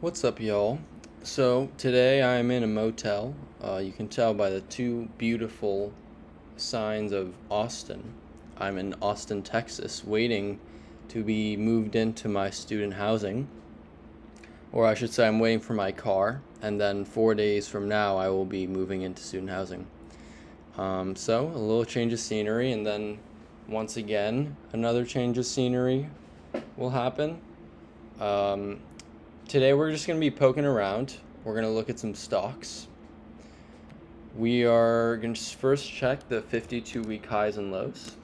What's up, y'all? So, today I'm in a motel. You can tell by the two beautiful signs of Austin. I'm in Austin, Texas, waiting to be moved into my student housing. Or I should say, I'm waiting for my car, and then 4 days from now, I will be moving into student housing. So, a little change of scenery, and then once again, another change of scenery will happen. Um, Today we're just going to be poking around. We're going to look at some stocks. We are going to first check the 52-week highs and lows.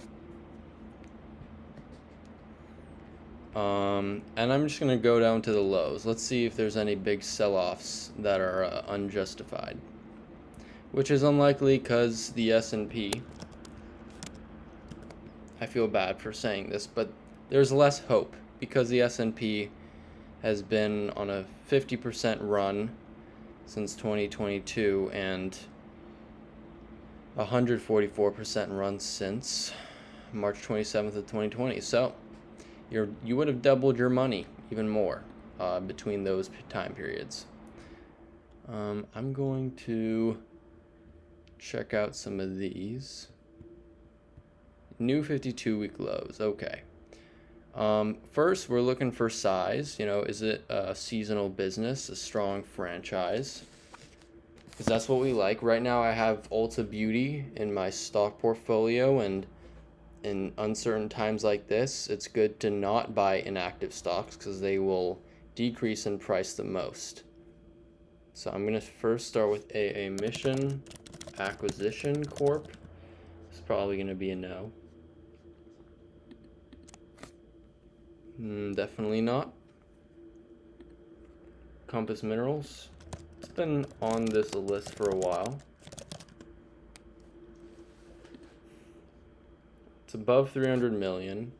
And I'm just going to go down to the lows. Let's see if there's any big sell-offs that are unjustified. Which is unlikely because the S&P, I feel bad for saying this, but there's less hope because the S&P has been on a 50% run since 2022 and 144% run since March 27th of 2020. So you would have doubled your money, even more, between those time periods. I'm going to check out some of these. New 52-week lows. Okay. First, we're looking for size. Is it a seasonal business, a strong franchise? Because that's what we like. Right now, I have Ulta Beauty in my stock portfolio, and in uncertain times like this, it's good to not buy inactive stocks because they will decrease in price the most. So I'm going to first start with AA Mission Acquisition Corp. It's probably going to be a no. Definitely not. Compass Minerals. It's been on this list for a while. It's above 300 million.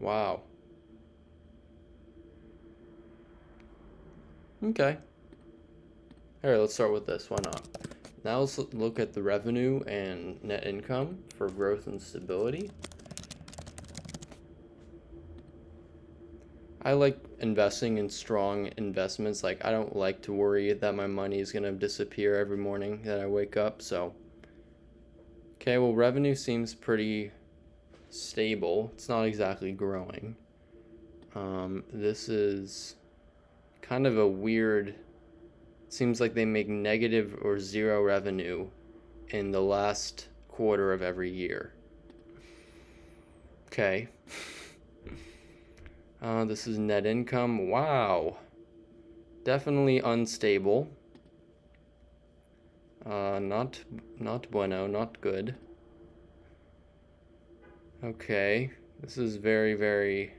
Wow. Okay. Alright, let's start with this. Why not? Now let's look at the revenue and net income for growth and stability. I like investing in strong investments. Like, I don't like to worry that my money is going to disappear every morning that I wake up. So, okay, well, revenue seems pretty stable. It's not exactly growing. This is kind of a weird. It seems like they make negative or zero revenue in the last quarter of every year. Okay. This is net income. Wow. Definitely unstable. Not bueno, not good. Okay. This is very, very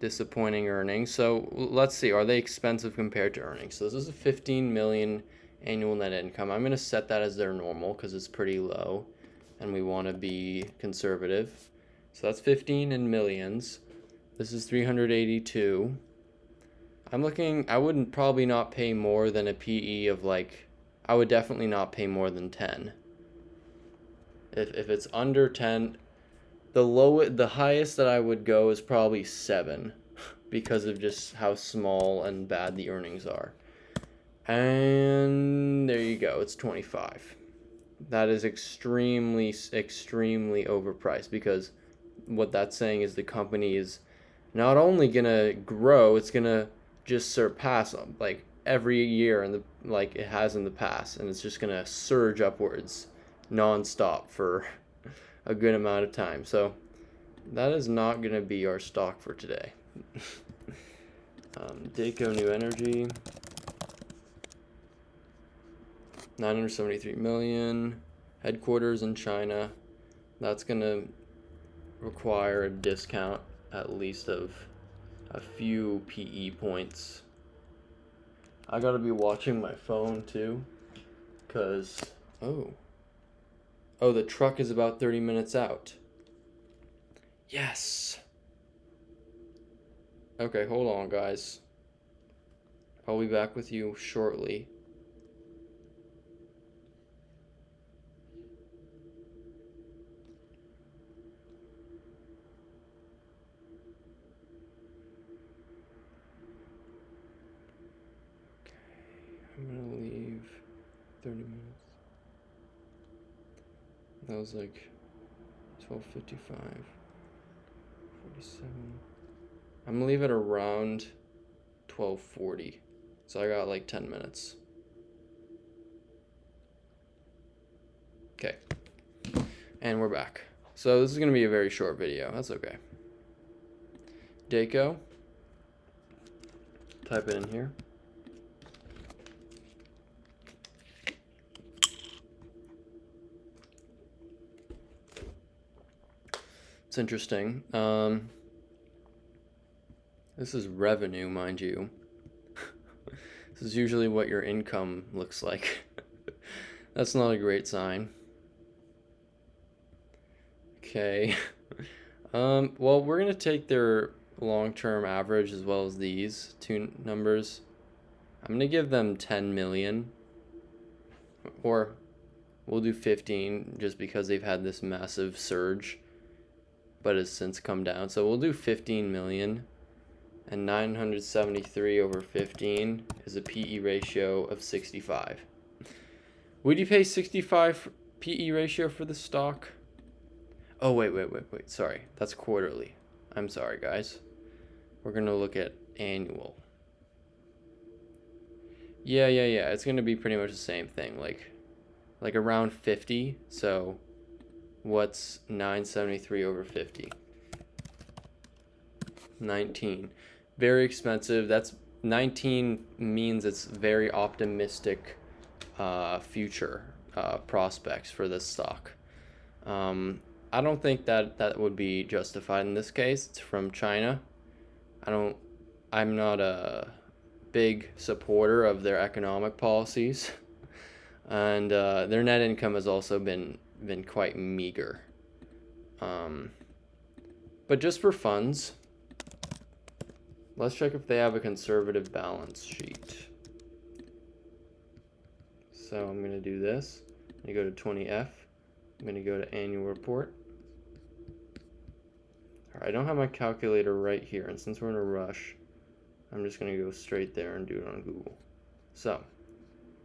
disappointing earnings. So let's see, are they expensive compared to earnings? So this is a 15 million annual net income. I'm going to set that as their normal because it's pretty low and we want to be conservative. So that's 15 in millions. This is 382. I wouldn't probably not pay more than a PE of I would definitely not pay more than 10. If it's under 10, the highest that I would go is probably 7 because of just how small and bad the earnings are. And there you go, it's 25. That is extremely, extremely overpriced because what that's saying is the company is not only gonna grow, it's gonna just surpass them every year and like it has in the past, and it's just gonna surge upwards nonstop for a good amount of time. So that is not gonna be our stock for today. Dayco New Energy, 973 million, headquarters in China. That's gonna require a discount at least of a few PE points. I gotta be watching my phone too, cause oh, the truck is about 30 minutes out. Yes. Okay, hold on, guys. I'll be back with you shortly. I'm gonna leave 30 minutes. That was like 12:55, 47. I'm gonna leave it around 12:40. So I got like 10 minutes. Okay. And we're back. So this is gonna be a very short video. That's okay. Daco. Type it in here. It's interesting. This is revenue, mind you. This is usually what your income looks like. That's not a great sign. Okay. Well, we're gonna take their long-term average as well as these two numbers. I'm gonna give them 10 million, or we'll do 15 just because they've had this massive surge, but has since come down. So we'll do 15 million, and 973 over 15 is a PE ratio of 65. Would you pay 65 PE ratio for the stock? Oh, wait. Sorry, that's quarterly. I'm sorry, guys. We're going to look at annual. Yeah. It's going to be pretty much the same thing, like around 50. So what's 973 over 50? 19. Very expensive. That's 19 means it's very optimistic future prospects for this stock. I don't think that would be justified in this case. It's from China. I'm not a big supporter of their economic policies, and their net income has also been quite meager. But just for funds, let's check if they have a conservative balance sheet. So I'm going to do this. I'm going to go to 20F. I'm going to go to annual report. All right, I don't have my calculator right here, and since we're in a rush, I'm just going to go straight there and do it on Google. So,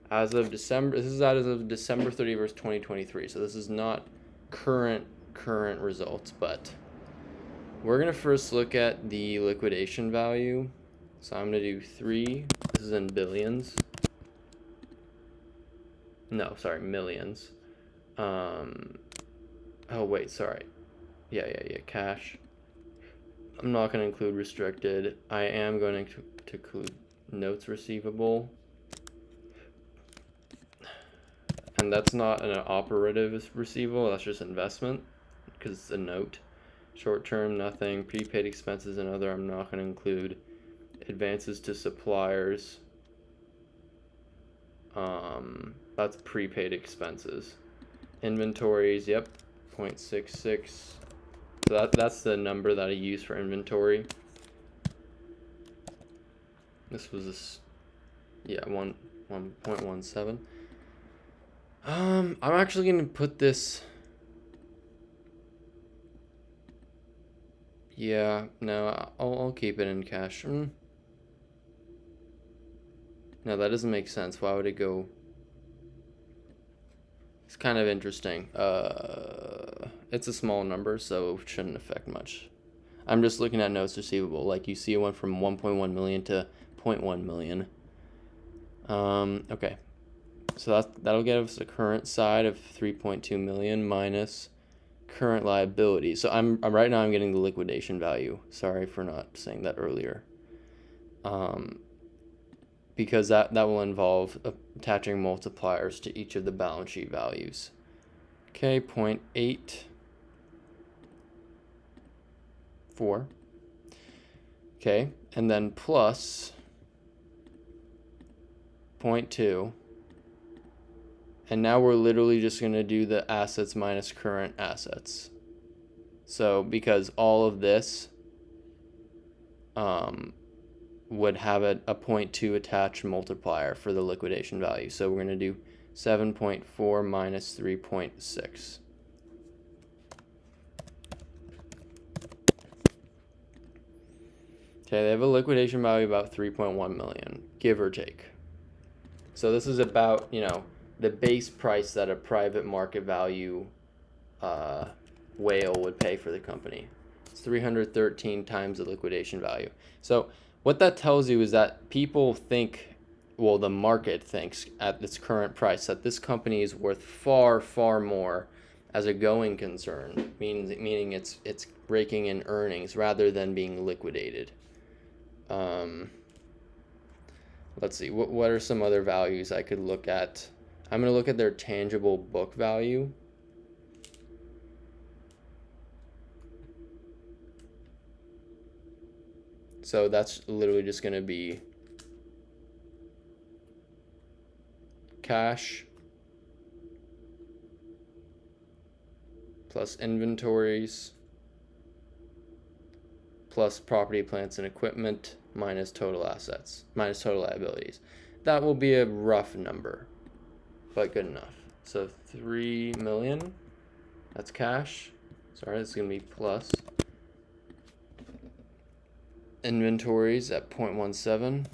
as of December 31st, 2023. So this is not current results, but we're going to first look at the liquidation value. So I'm going to do 3. This is in billions. No, sorry, millions. Oh wait, sorry. Yeah, cash. I'm not going to include restricted. I am going to include notes receivable. And that's not an operative receivable, that's just investment because it's a note. Short term, nothing. Prepaid expenses and other, I'm not going to include. Advances to suppliers. That's prepaid expenses. Inventories, yep, 0.66. So that's the number that I use for inventory. This was 1.17. I'm actually gonna put this. Yeah, no, I'll keep it in cash. No, that doesn't make sense. Why would it go? It's kind of interesting. It's a small number, so it shouldn't affect much. I'm just looking at notes receivable. Like you see, it went from 1.1 million to 0.1 million. Okay, so that'll get us a current side of 3.2 million minus current liability. So I'm right now I'm getting the liquidation value. Sorry for not saying that earlier. Because that will involve attaching multipliers to each of the balance sheet values. Okay, 0.84. Okay, and then plus 0.2. And now we're literally just going to do the assets minus current assets. So because all of this would have a 0.2 attached multiplier for the liquidation value. So we're going to do 7.4 minus 3.6. Okay, they have a liquidation value of about 3.1 million, give or take. So this is about, the base price that a private market value whale would pay for the company. It's 313 times the liquidation value. So what that tells you is that people think, well, the market thinks at its current price that this company is worth far, far more as a going concern, meaning it's raking in earnings rather than being liquidated. Let's see, what are some other values I could look at? I'm going to look at their tangible book value. So that's literally just going to be cash plus inventories plus property, plants, and equipment minus total assets, minus total liabilities. That will be a rough number, but good enough. So 3 million, that's cash. Sorry, that's going to be plus. Inventories at 0.17.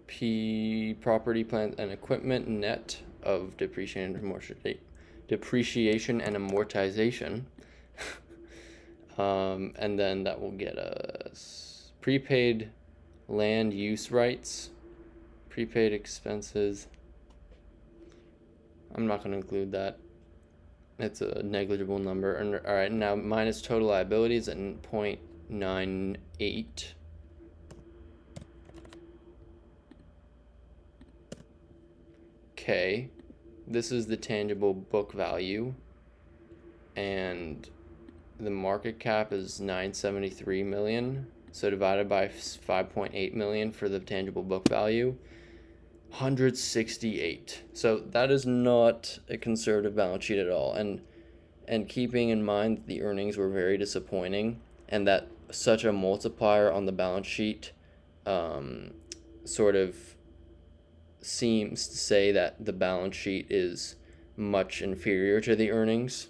P property, plant, and equipment net of depreciation and amortization. And then that will get us prepaid land use rights, prepaid expenses. I'm not going to include that. It's a negligible number. And all right, now minus total liabilities at 0.98. Okay, this is the tangible book value, and the market cap is 973 million. So divided by 5.8 million for the tangible book value, 168. So that is not a conservative balance sheet at all. And keeping in mind that the earnings were very disappointing, and that such a multiplier on the balance sheet sort of seems to say that the balance sheet is much inferior to the earnings.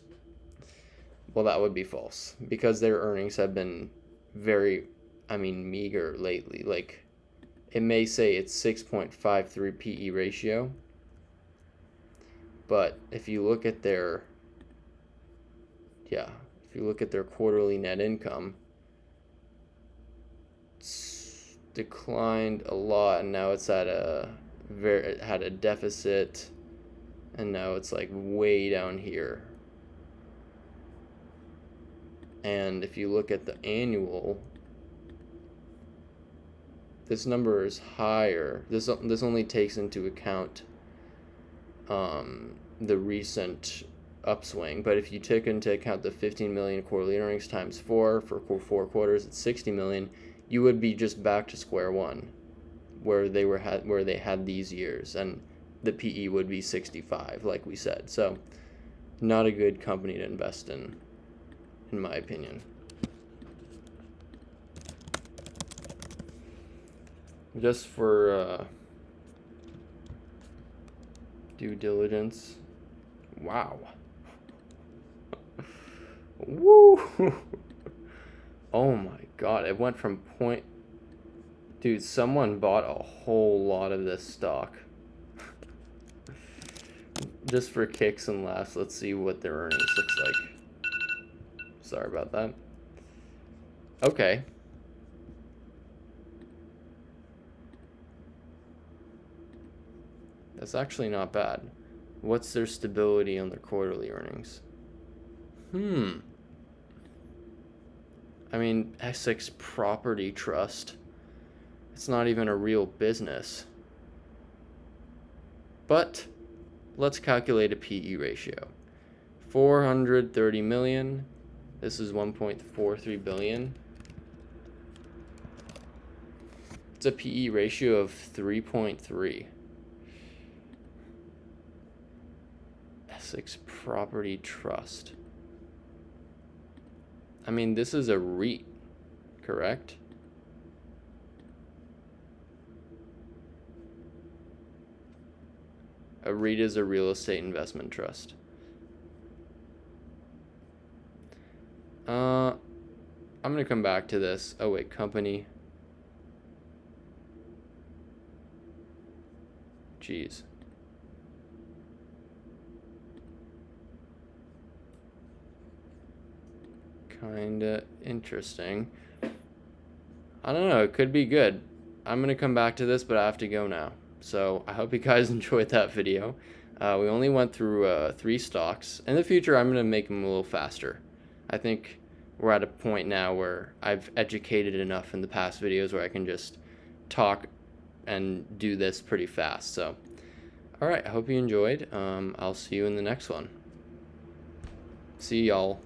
Well, that would be false, because their earnings have been very, meager lately. Like, it may say it's 6.53 PE ratio, but if you look at their quarterly net income, it's declined a lot, and now it's it had a deficit, and now it's like way down here. And if you look at the annual, this number is higher. This only takes into account the recent upswing, but if you took into account the 15 million quarterly earnings times 4 for 4 quarters, it's 60 million. You would be just back to square one, where they had these years, and the PE would be 65, like we said. So, not a good company to invest in my opinion. Just for due diligence. Wow. Woo! Oh my god, it went from point... Dude, someone bought a whole lot of this stock. Just for kicks and laughs, let's see what their earnings looks like. Sorry about that. Okay. That's actually not bad. What's their stability on their quarterly earnings? Essex Property Trust. It's not even a real business. But let's calculate a PE ratio. 430 million. This is 1.43 billion. It's a PE ratio of 3.3. Essex Property Trust. This is a REIT, correct? A REIT is a real estate investment trust. I'm going to come back to this. Oh, wait, company. Jeez. Kinda interesting. I don't know, it could be good. I'm gonna come back to this, but I have to go now. So I hope you guys enjoyed that video. We only went through 3 stocks. In the future, I'm gonna make them a little faster. I think we're at a point now where I've educated enough in the past videos where I can just talk and do this pretty fast. So, alright, I hope you enjoyed. I'll see you in the next one. See y'all.